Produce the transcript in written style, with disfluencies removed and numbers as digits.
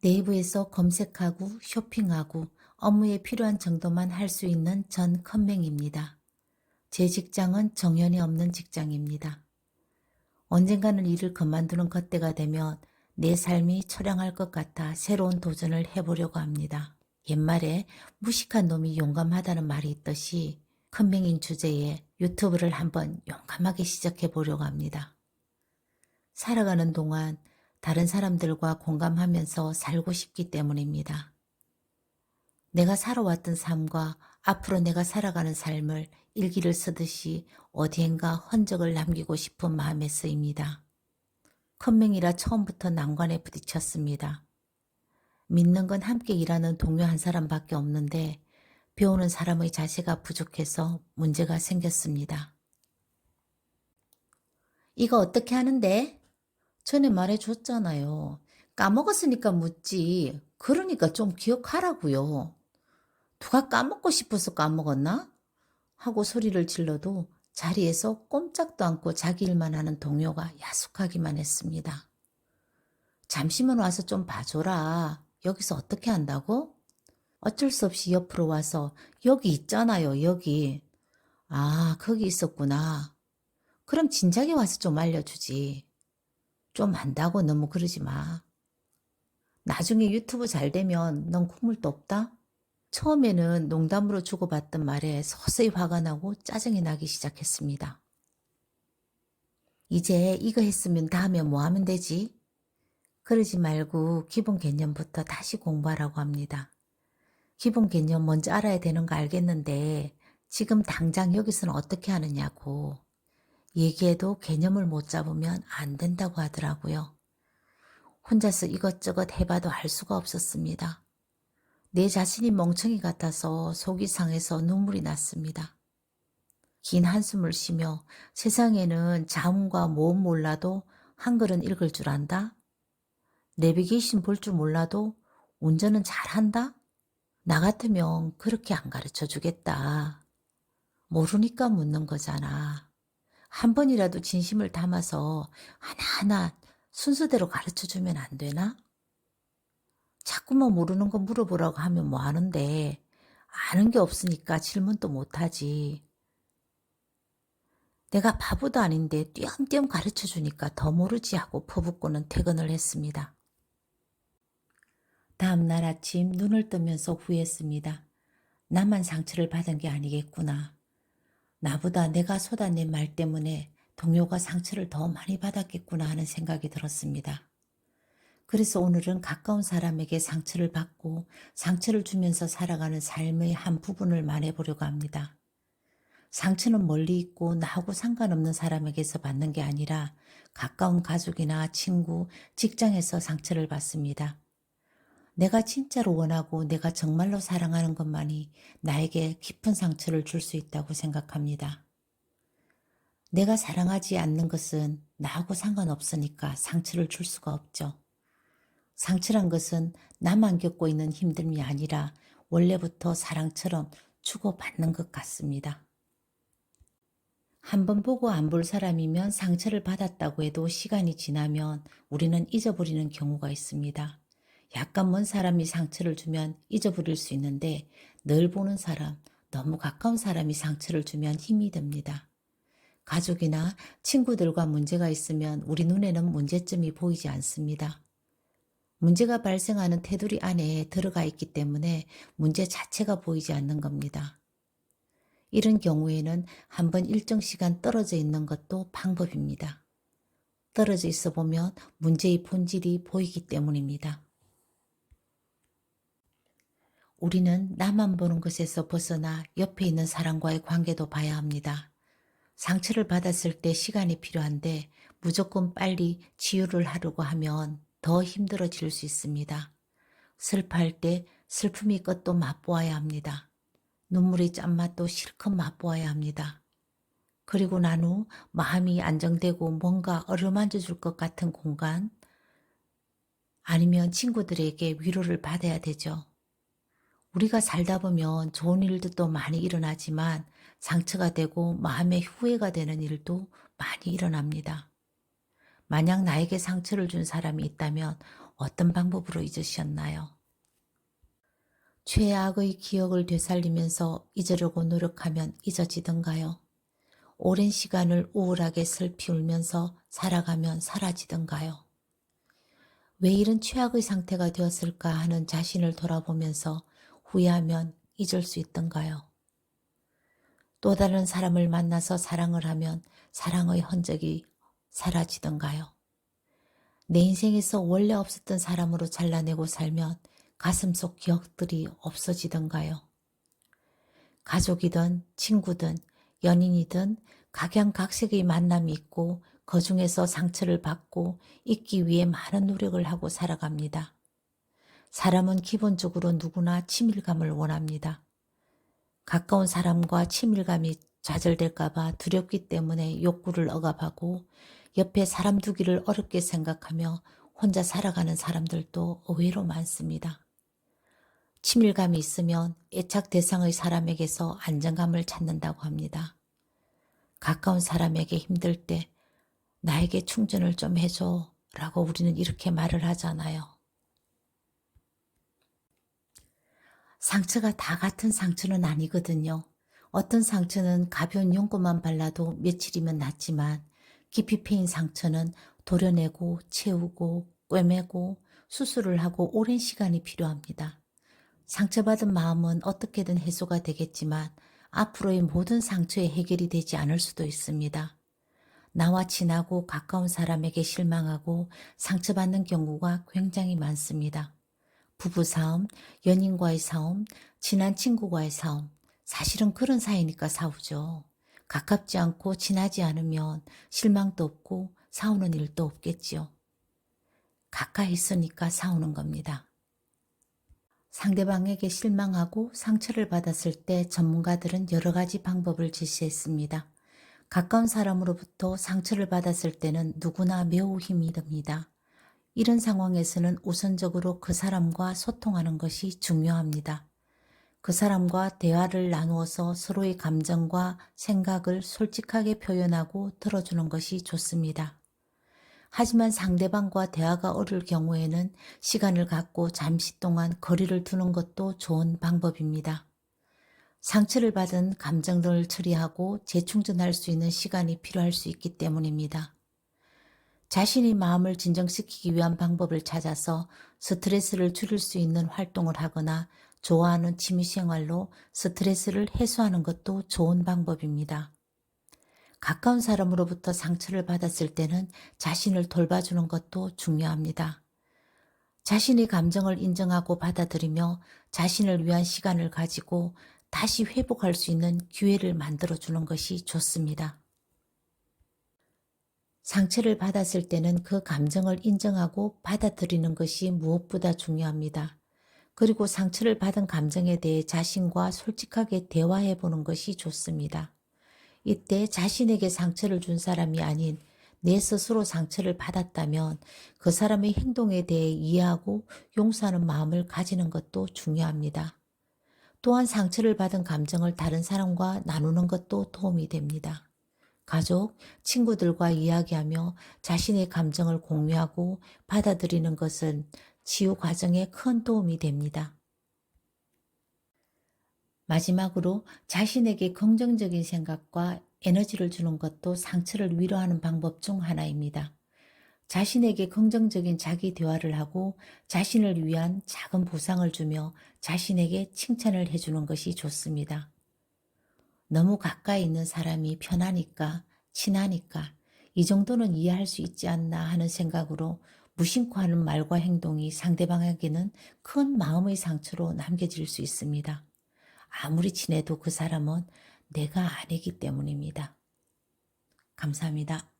네이버에서 검색하고 쇼핑하고 업무에 필요한 정도만 할 수 있는 전 컴맹입니다. 제 직장은 정연이 없는 직장입니다. 언젠가는 일을 그만두는 그때가 되면 내 삶이 초량할 것 같아 새로운 도전을 해보려고 합니다. 옛말에 무식한 놈이 용감하다는 말이 있듯이 컴맹인 주제에 유튜브를 한번 용감하게 시작해 보려고 합니다. 살아가는 동안 다른 사람들과 공감하면서 살고 싶기 때문입니다. 내가 살아왔던 삶과 앞으로 내가 살아가는 삶을 일기를 쓰듯이 어디엔가 흔적을 남기고 싶은 마음에 쓰입니다. 컴맹이라 처음부터 난관에 부딪혔습니다. 믿는 건 함께 일하는 동료 한 사람밖에 없는데 배우는 사람의 자세가 부족해서 문제가 생겼습니다. 이거 어떻게 하는데? 전에 말해줬잖아요. 까먹었으니까 묻지. 그러니까 좀 기억하라고요. 누가 까먹고 싶어서 까먹었나? 하고 소리를 질러도 자리에서 꼼짝도 않고 자기 일만 하는 동료가 야속하기만 했습니다. 잠시만 와서 좀 봐줘라. 여기서 어떻게 한다고? 어쩔 수 없이 옆으로 와서 여기 있잖아요, 여기. 아, 거기 있었구나. 그럼 진작에 와서 좀 알려주지. 좀 안다고 너무 그러지 마. 나중에 유튜브 잘 되면 넌 국물도 없다? 처음에는 농담으로 주고받던 말에 서서히 화가 나고 짜증이 나기 시작했습니다. 이제 이거 했으면 다음에 뭐 하면 되지? 그러지 말고 기본 개념부터 다시 공부하라고 합니다. 기본 개념 먼저 알아야 되는 거 알겠는데 지금 당장 여기서는 어떻게 하느냐고. 얘기해도 개념을 못 잡으면 안 된다고 하더라고요. 혼자서 이것저것 해봐도 알 수가 없었습니다. 내 자신이 멍청이 같아서 속이 상해서 눈물이 났습니다. 긴 한숨을 쉬며 세상에는 자음과 모음 몰라도 한글은 읽을 줄 안다? 내비게이션 볼 줄 몰라도 운전은 잘한다? 나 같으면 그렇게 안 가르쳐 주겠다. 모르니까 묻는 거잖아. 한 번이라도 진심을 담아서 하나하나 순서대로 가르쳐 주면 안 되나? 자꾸만 모르는 거 물어보라고 하면 뭐 하는데 아는 게 없으니까 질문도 못하지. 내가 바보도 아닌데 띄엄띄엄 가르쳐 주니까 더 모르지 하고 퍼붓고는 퇴근을 했습니다. 다음 날 아침 눈을 뜨면서 후회했습니다. 나만 상처를 받은 게 아니겠구나. 나보다 내가 쏟아낸 말 때문에 동료가 상처를 더 많이 받았겠구나 하는 생각이 들었습니다. 그래서 오늘은 가까운 사람에게 상처를 받고 상처를 주면서 살아가는 삶의 한 부분을 말해보려고 합니다. 상처는 멀리 있고 나하고 상관없는 사람에게서 받는 게 아니라 가까운 가족이나 친구, 직장에서 상처를 받습니다. 내가 진짜로 원하고 내가 정말로 사랑하는 것만이 나에게 깊은 상처를 줄 수 있다고 생각합니다. 내가 사랑하지 않는 것은 나하고 상관없으니까 상처를 줄 수가 없죠. 상처란 것은 나만 겪고 있는 힘듦이 아니라 원래부터 사랑처럼 주고받는 것 같습니다. 한 번 보고 안 볼 사람이면 상처를 받았다고 해도 시간이 지나면 우리는 잊어버리는 경우가 있습니다. 약간 먼 사람이 상처를 주면 잊어버릴 수 있는데 늘 보는 사람, 너무 가까운 사람이 상처를 주면 힘이 듭니다. 가족이나 친구들과 문제가 있으면 우리 눈에는 문제점이 보이지 않습니다. 문제가 발생하는 테두리 안에 들어가 있기 때문에 문제 자체가 보이지 않는 겁니다. 이런 경우에는 한번 일정 시간 떨어져 있는 것도 방법입니다. 떨어져 있어 보면 문제의 본질이 보이기 때문입니다. 우리는 나만 보는 것에서 벗어나 옆에 있는 사람과의 관계도 봐야 합니다. 상처를 받았을 때 시간이 필요한데 무조건 빨리 치유를 하려고 하면 더 힘들어질 수 있습니다. 슬퍼할 때 슬픔의 끝도 맛보아야 합니다. 눈물의 짠맛도 실컷 맛보아야 합니다. 그리고 난 후 마음이 안정되고 뭔가 어루만져 줄 것 같은 공간, 아니면 친구들에게 위로를 받아야 되죠. 우리가 살다 보면 좋은 일도 많이 일어나지만 상처가 되고 마음의 후회가 되는 일도 많이 일어납니다. 만약 나에게 상처를 준 사람이 있다면 어떤 방법으로 잊으셨나요? 최악의 기억을 되살리면서 잊으려고 노력하면 잊어지던가요? 오랜 시간을 우울하게 슬피 울면서 살아가면 사라지던가요? 왜 이런 최악의 상태가 되었을까 하는 자신을 돌아보면서 후회하면 잊을 수 있던가요? 또 다른 사람을 만나서 사랑을 하면 사랑의 흔적이 사라지던가요? 내 인생에서 원래 없었던 사람으로 잘라내고 살면 가슴속 기억들이 없어지던가요? 가족이든 친구든 연인이든 각양각색의 만남이 있고 그중에서 상처를 받고 잊기 위해 많은 노력을 하고 살아갑니다. 사람은 기본적으로 누구나 친밀감을 원합니다. 가까운 사람과 친밀감이 좌절될까 봐 두렵기 때문에 욕구를 억압하고 옆에 사람 두기를 어렵게 생각하며 혼자 살아가는 사람들도 의외로 많습니다. 친밀감이 있으면 애착 대상의 사람에게서 안정감을 찾는다고 합니다. 가까운 사람에게 힘들 때 나에게 충전을 좀 해줘 라고 우리는 이렇게 말을 하잖아요. 상처가 다 같은 상처는 아니거든요. 어떤 상처는 가벼운 연고만 발라도 며칠이면 낫지만 깊이 패인 상처는 도려내고 채우고 꿰매고 수술을 하고 오랜 시간이 필요합니다. 상처받은 마음은 어떻게든 해소가 되겠지만 앞으로의 모든 상처의 해결이 되지 않을 수도 있습니다. 나와 친하고 가까운 사람에게 실망하고 상처받는 경우가 굉장히 많습니다. 부부싸움, 연인과의 싸움, 친한 친구와의 싸움. 사실은 그런 사이니까 싸우죠. 가깝지 않고 친하지 않으면 실망도 없고 싸우는 일도 없겠지요. 가까이 있으니까 싸우는 겁니다. 상대방에게 실망하고 상처를 받았을 때 전문가들은 여러 가지 방법을 제시했습니다. 가까운 사람으로부터 상처를 받았을 때는 누구나 매우 힘이 듭니다. 이런 상황에서는 우선적으로 그 사람과 소통하는 것이 중요합니다. 그 사람과 대화를 나누어서 서로의 감정과 생각을 솔직하게 표현하고 들어주는 것이 좋습니다. 하지만 상대방과 대화가 어려울 경우에는 시간을 갖고 잠시 동안 거리를 두는 것도 좋은 방법입니다. 상처를 받은 감정들을 처리하고 재충전할 수 있는 시간이 필요할 수 있기 때문입니다. 자신의 마음을 진정시키기 위한 방법을 찾아서 스트레스를 줄일 수 있는 활동을 하거나 좋아하는 취미생활로 스트레스를 해소하는 것도 좋은 방법입니다. 가까운 사람으로부터 상처를 받았을 때는 자신을 돌봐주는 것도 중요합니다. 자신의 감정을 인정하고 받아들이며 자신을 위한 시간을 가지고 다시 회복할 수 있는 기회를 만들어주는 것이 좋습니다. 상처를 받았을 때는 그 감정을 인정하고 받아들이는 것이 무엇보다 중요합니다. 그리고 상처를 받은 감정에 대해 자신과 솔직하게 대화해 보는 것이 좋습니다. 이때 자신에게 상처를 준 사람이 아닌 내 스스로 상처를 받았다면 그 사람의 행동에 대해 이해하고 용서하는 마음을 가지는 것도 중요합니다. 또한 상처를 받은 감정을 다른 사람과 나누는 것도 도움이 됩니다. 가족, 친구들과 이야기하며 자신의 감정을 공유하고 받아들이는 것은 치유 과정에 큰 도움이 됩니다. 마지막으로 자신에게 긍정적인 생각과 에너지를 주는 것도 상처를 위로하는 방법 중 하나입니다. 자신에게 긍정적인 자기 대화를 하고 자신을 위한 작은 보상을 주며 자신에게 칭찬을 해주는 것이 좋습니다. 너무 가까이 있는 사람이 편하니까, 친하니까 이 정도는 이해할 수 있지 않나 하는 생각으로 무심코 하는 말과 행동이 상대방에게는 큰 마음의 상처로 남겨질 수 있습니다. 아무리 친해도 그 사람은 내가 아니기 때문입니다. 감사합니다.